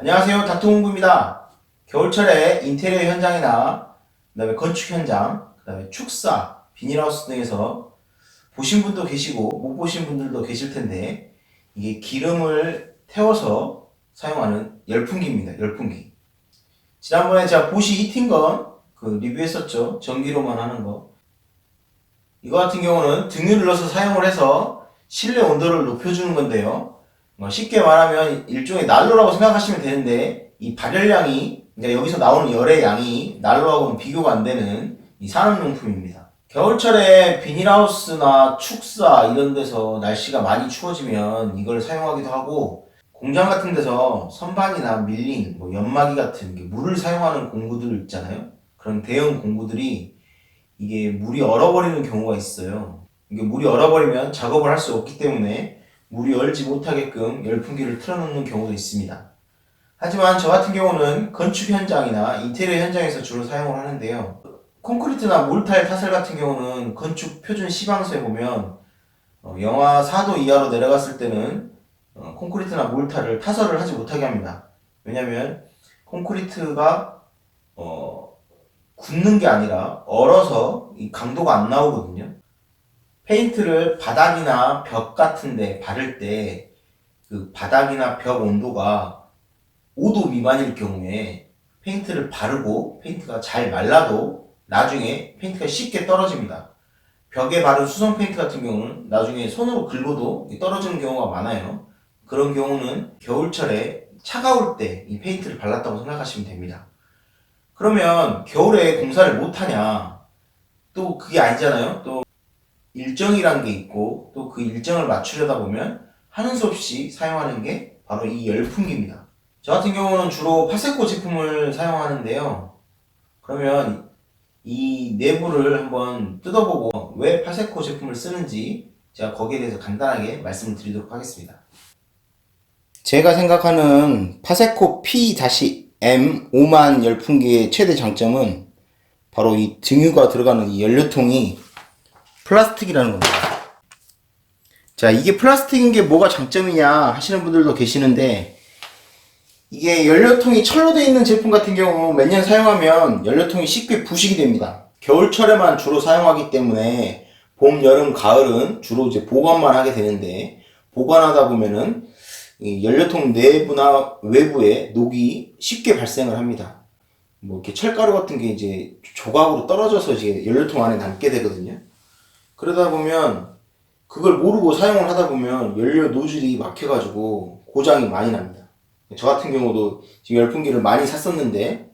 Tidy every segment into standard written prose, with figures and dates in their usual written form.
안녕하세요. 닥터공부입니다. 겨울철에 인테리어 현장이나 그다음에 건축 현장, 그다음에 축사, 비닐하우스 등에서 보신 분도 계시고 못 보신 분들도 계실 텐데 이게 기름을 태워서 사용하는 열풍기입니다. 열풍기. 지난번에 제가 보시 히팅건 리뷰했었죠. 전기로만 하는 거. 이거 같은 경우는 등유를 넣어서 사용을 해서 실내 온도를 높여주는 건데요. 쉽게 말하면 일종의 난로라고 생각하시면 되는데 이 발열량이 그러니까 여기서 나오는 열의 양이 난로하고는 비교가 안 되는 이 산업용품입니다. 겨울철에 비닐하우스나 축사 이런 데서 날씨가 많이 추워지면 이걸 사용하기도 하고 공장 같은 데서 선반이나 밀링, 연마기 같은 물을 사용하는 공구들 있잖아요. 그런 대형 공구들이 이게 물이 얼어버리는 경우가 있어요. 이게 물이 얼어버리면 작업을 할 수 없기 때문에 물이 얼지 못하게끔 열풍기를 틀어놓는 경우도 있습니다. 하지만 저 같은 경우는 건축 현장이나 인테리어 현장에서 주로 사용을 하는데요. 콘크리트나 몰타일 타설 같은 경우는 건축 표준 시방서에 보면 영하 4도 이하로 내려갔을 때는 콘크리트나 몰타를 타설을 하지 못하게 합니다. 왜냐면 콘크리트가 굳는 게 아니라 얼어서 이 강도가 안 나오거든요. 페인트를 바닥이나 벽 같은 데 바를 때 그 바닥이나 벽 온도가 5도 미만일 경우에 페인트를 바르고 페인트가 잘 말라도 나중에 페인트가 쉽게 떨어집니다. 벽에 바른 수성 페인트 같은 경우는 나중에 손으로 긁어도 떨어지는 경우가 많아요. 그런 경우는 겨울철에 차가울 때 이 페인트를 발랐다고 생각하시면 됩니다. 그러면 겨울에 공사를 못하냐? 또 그게 아니잖아요. 또 일정이란 게 있고 또 그 일정을 맞추려다 보면 하는 수 없이 사용하는 게 바로 이 열풍기입니다. 저 같은 경우는 주로 파세코 제품을 사용하는데요. 그러면 이 내부를 한번 뜯어보고 왜 파세코 제품을 쓰는지 제가 거기에 대해서 간단하게 말씀을 드리도록 하겠습니다. 제가 생각하는 파세코 P-M 5만 열풍기의 최대 장점은 바로 이 등유가 들어가는 이 연료통이 플라스틱이라는 겁니다. 자, 이게 플라스틱인 게 뭐가 장점이냐 하시는 분들도 계시는데 이게 연료통이 철로 되어 있는 제품 같은 경우 몇 년 사용하면 연료통이 쉽게 부식이 됩니다. 겨울철에만 주로 사용하기 때문에 봄, 여름, 가을은 주로 이제 보관만 하게 되는데 보관하다 보면은 이 연료통 내부나 외부에 녹이 쉽게 발생을 합니다. 이렇게 철가루 같은 게 이제 조각으로 떨어져서 이제 연료통 안에 남게 되거든요. 그러다 보면 그걸 모르고 사용을 하다 보면 연료 노즐이 막혀가지고 고장이 많이 납니다. 저 같은 경우도 지금 열풍기를 많이 샀었는데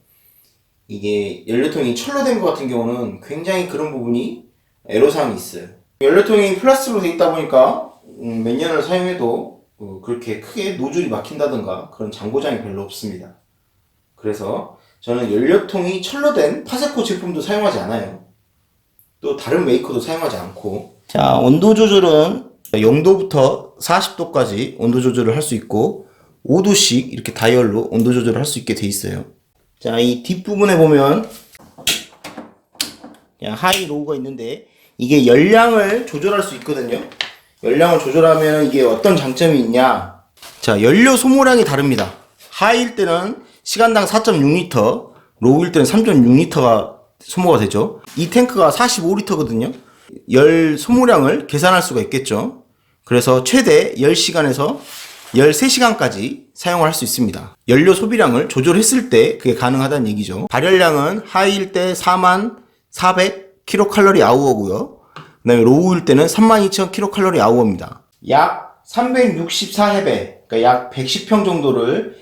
이게 연료통이 철로 된 것 같은 경우는 굉장히 그런 부분이 애로사항이 있어요. 연료통이 플라스틱으로 되어 있다 보니까 몇 년을 사용해도 그렇게 크게 노즐이 막힌다든가 그런 장고장이 별로 없습니다. 그래서 저는 연료통이 철로 된 파세코 제품도 사용하지 않아요. 또 다른 메이커도 사용하지 않고. 자, 온도 조절은 0도부터 40도까지 온도 조절을 할 수 있고 5도씩 이렇게 다이얼로 온도 조절을 할 수 있게 돼 있어요. 자, 이 뒷부분에 보면 하이 로우가 있는데 이게 열량을 조절할 수 있거든요. 열량을 조절하면 이게 어떤 장점이 있냐. 자, 연료 소모량이 다릅니다. 하이일 때는 시간당 4.6리터, 로우일 때는 3.6리터가 소모가 되죠. 이 탱크가 45리터거든요. 열 소모량을 계산할 수가 있겠죠. 그래서 최대 10시간에서 13시간까지 사용할 수 있습니다. 연료 소비량을 조절했을 때 그게 가능하다는 얘기죠. 발열량은 하이일 때 44,000kcal/h고요. 그 다음에 로우일 때는 32,000kcal/h입니다. 약 364해배, 그러니까 약 110평 정도를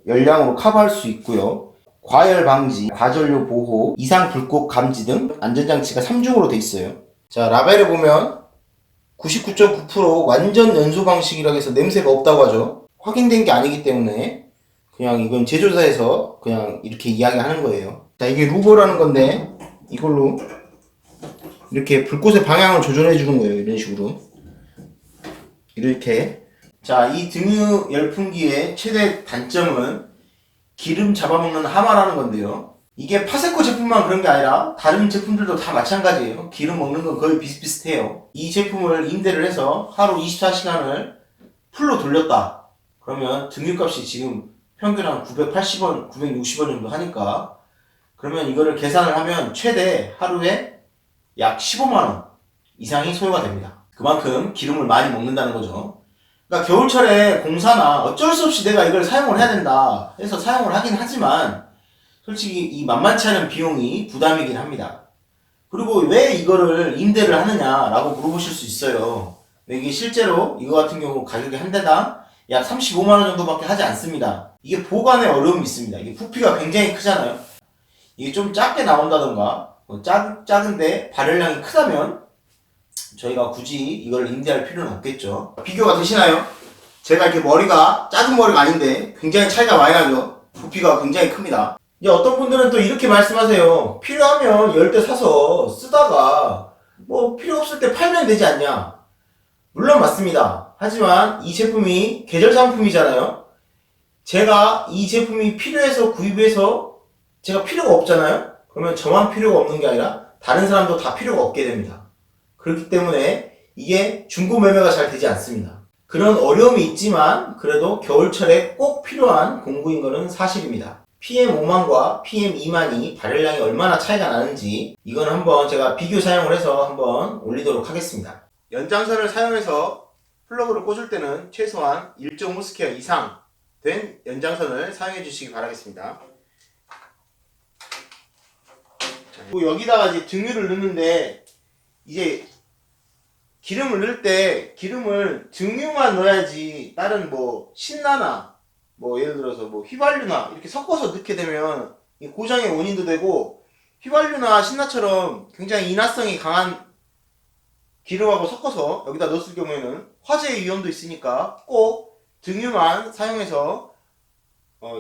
열량으로 커버할 수 있고요. 과열 방지, 과전료 보호, 이상 불꽃 감지 등 안전장치가 3중으로 돼 있어요. 자, 라벨에 보면 99.9% 완전 연소 방식이라고 해서 냄새가 없다고 하죠. 확인된 게 아니기 때문에 그냥 이건 제조사에서 그냥 이렇게 이야기하는 거예요. 자, 이게 루버라는 건데 이걸로 이렇게 불꽃의 방향을 조절해 주는 거예요. 이런 식으로 이렇게. 자, 이 등유 열풍기의 최대 단점은 기름 잡아먹는 하마라는 건데요. 이게 파세코 제품만 그런 게 아니라 다른 제품들도 다 마찬가지예요. 기름 먹는 건 거의 비슷비슷해요. 이 제품을 임대를 해서 하루 24시간을 풀로 돌렸다. 그러면 등유값이 지금 평균 한 980원, 960원 정도 하니까 그러면 이거를 계산을 하면 최대 하루에 약 15만원 이상이 소요가 됩니다. 그만큼 기름을 많이 먹는다는 거죠. 그러니까 겨울철에 공사나 어쩔 수 없이 내가 이걸 사용을 해야 된다 해서 사용을 하긴 하지만 솔직히 이 만만치 않은 비용이 부담이긴 합니다. 그리고 왜 이거를 임대를 하느냐라고 물어보실 수 있어요. 이게 실제로 이거 같은 경우 가격이 한 대당 약 35만원 정도밖에 하지 않습니다. 이게 보관에 어려움이 있습니다. 이게 부피가 굉장히 크잖아요. 이게 좀 작게 나온다던가 작은데 발열량이 크다면 저희가 굳이 이걸 임대할 필요는 없겠죠. 비교가 되시나요? 제가 이렇게 머리가 작은 머리가 아닌데 굉장히 차이가 많이 나죠. 부피가 굉장히 큽니다. 이제 어떤 분들은 또 이렇게 말씀하세요. 필요하면 10대 사서 쓰다가 뭐 필요 없을 때 팔면 되지 않냐. 물론 맞습니다. 하지만 이 제품이 계절 상품이잖아요. 제가 이 제품이 필요해서 구입해서 제가 필요가 없잖아요. 그러면 저만 필요가 없는 게 아니라 다른 사람도 다 필요가 없게 됩니다. 그렇기 때문에 이게 중고 매매가 잘 되지 않습니다. 그런 어려움이 있지만 그래도 겨울철에 꼭 필요한 공구인 것은 사실입니다. PM5만과 PM2만이 발열량이 얼마나 차이가 나는지 이건 한번 제가 비교 사용을 해서 한번 올리도록 하겠습니다. 연장선을 사용해서 플러그를 꽂을 때는 최소한 1.5스퀘어 이상 된 연장선을 사용해 주시기 바라겠습니다. 그리고 여기다가 이제 등유를 넣는데 이제 기름을 넣을 때 기름을 등유만 넣어야지 다른 뭐 신나나 뭐 예를 들어서 뭐 휘발유나 이렇게 섞어서 넣게 되면 고장의 원인도 되고 휘발유나 신나처럼 굉장히 인화성이 강한 기름하고 섞어서 여기다 넣었을 경우에는 화재의 위험도 있으니까 꼭 등유만 사용해서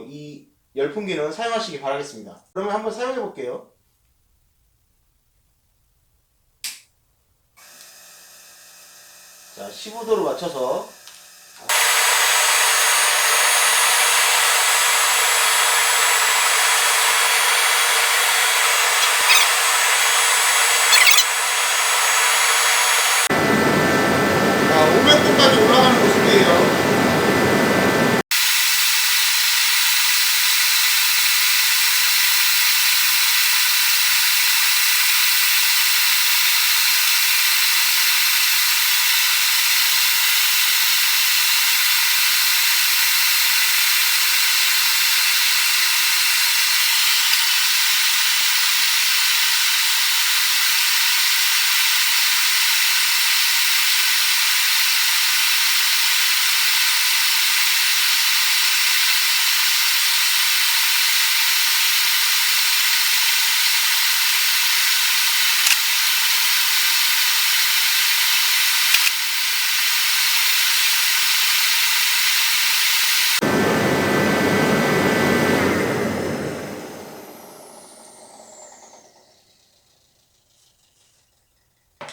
이 열풍기는 사용하시기 바라겠습니다. 그러면 한번 사용해 볼게요. 자, 15도로 맞춰서 자, 500도까지 올라가는 모습이에요.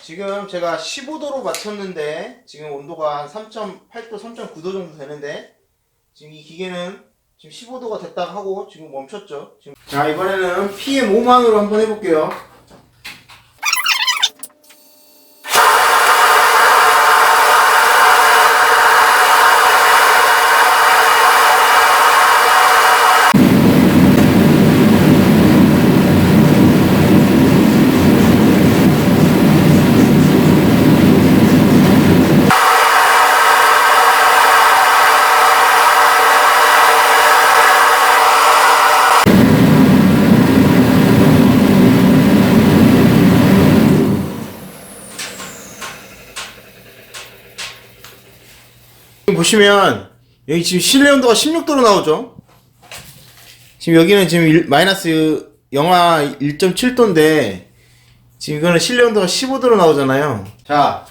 지금 제가 15도로 맞췄는데 지금 온도가 한 3.8도, 3.9도 정도 되는데 지금 이 기계는 지금 15도가 됐다가 하고 지금 멈췄죠. 지금. 자, 이번에는 PM5만으로 한번 해볼게요. 보시면 여기 지금 실내 온도가 16도로 나오죠. 지금 여기는 지금 마이너스 영하 1.7도인데 지금 이거는 실내 온도가 15도로 나오잖아요. 자,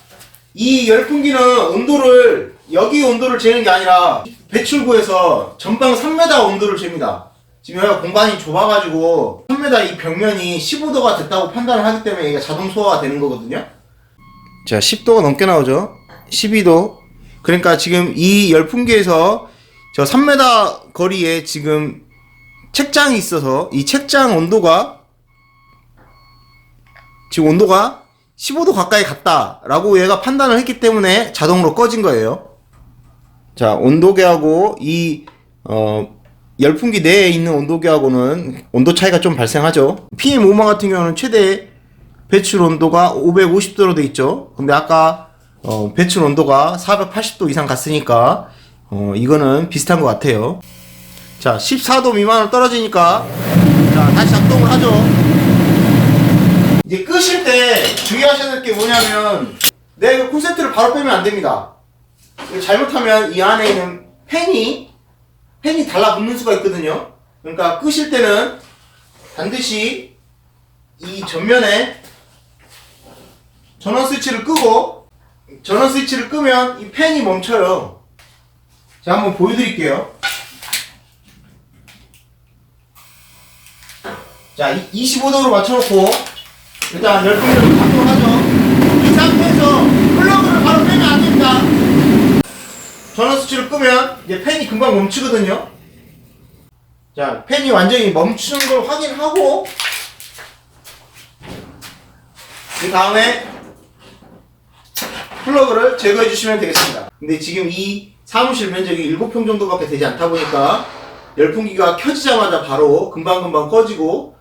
이 열풍기는 온도를 여기 온도를 재는 게 아니라 배출구에서 전방 3m 온도를 잽니다. 지금 여기가 공간이 좁아가지고 3m 이 벽면이 15도가 됐다고 판단을 하기 때문에 이게 자동 소화가 되는 거거든요. 자, 10도가 넘게 나오죠. 12도. 그러니까 지금 이 열풍기에서 저 3m 거리에 지금 책장이 있어서 이 책장 온도가 지금 온도가 15도 가까이 갔다라고 얘가 판단을 했기 때문에 자동으로 꺼진 거예요. 자, 온도계하고 이 열풍기 내에 있는 온도계하고는 온도 차이가 좀 발생하죠. PM5만 같은 경우는 최대 배출 온도가 550도로 돼 있죠. 근데 아까 배출 온도가 480도 이상 갔으니까 이거는 비슷한 것 같아요. 자, 14도 미만으로 떨어지니까 자, 다시 작동을 하죠. 이제 끄실 때 주의하셔야 될 게 뭐냐면 내가 콘센트를 바로 빼면 안 됩니다. 잘못하면 이 안에 있는 팬이 달라붙는 수가 있거든요. 그러니까 끄실 때는 반드시 이 전면에 전원 스위치를 끄고, 전원 스위치를 끄면 이 팬이 멈춰요. 자, 한번 보여드릴게요. 자, 25도로 맞춰놓고 일단 열풍기를 작동하죠. 이 상태에서 플러그를 바로 빼면 안 됩니다. 전원 스위치를 끄면 이제 팬이 금방 멈추거든요. 자, 팬이 완전히 멈추는 걸 확인하고 그 다음에 플러그를 제거해 주시면 되겠습니다. 근데 지금 이 사무실 면적이 7평 정도밖에 되지 않다 보니까 열풍기가 켜지자마자 바로 금방금방 꺼지고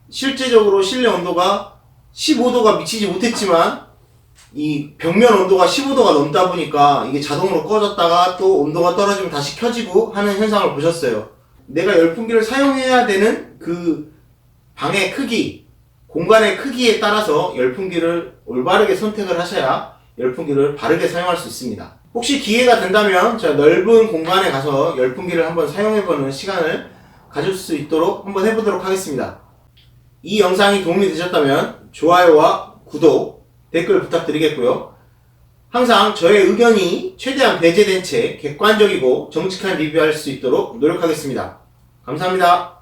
실제적으로 실내 온도가 15도가 미치지 못했지만 이 벽면 온도가 15도가 넘다 보니까 이게 자동으로 꺼졌다가 또 온도가 떨어지면 다시 켜지고 하는 현상을 보셨어요. 내가 열풍기를 사용해야 되는 그 방의 크기, 공간의 크기에 따라서 열풍기를 올바르게 선택을 하셔야 열풍기를 바르게 사용할 수 있습니다. 혹시 기회가 된다면 저 넓은 공간에 가서 열풍기를 한번 사용해보는 시간을 가질 수 있도록 한번 해보도록 하겠습니다. 이 영상이 도움이 되셨다면 좋아요와 구독, 댓글 부탁드리겠고요. 항상 저의 의견이 최대한 배제된 채 객관적이고 정직한 리뷰할 수 있도록 노력하겠습니다. 감사합니다.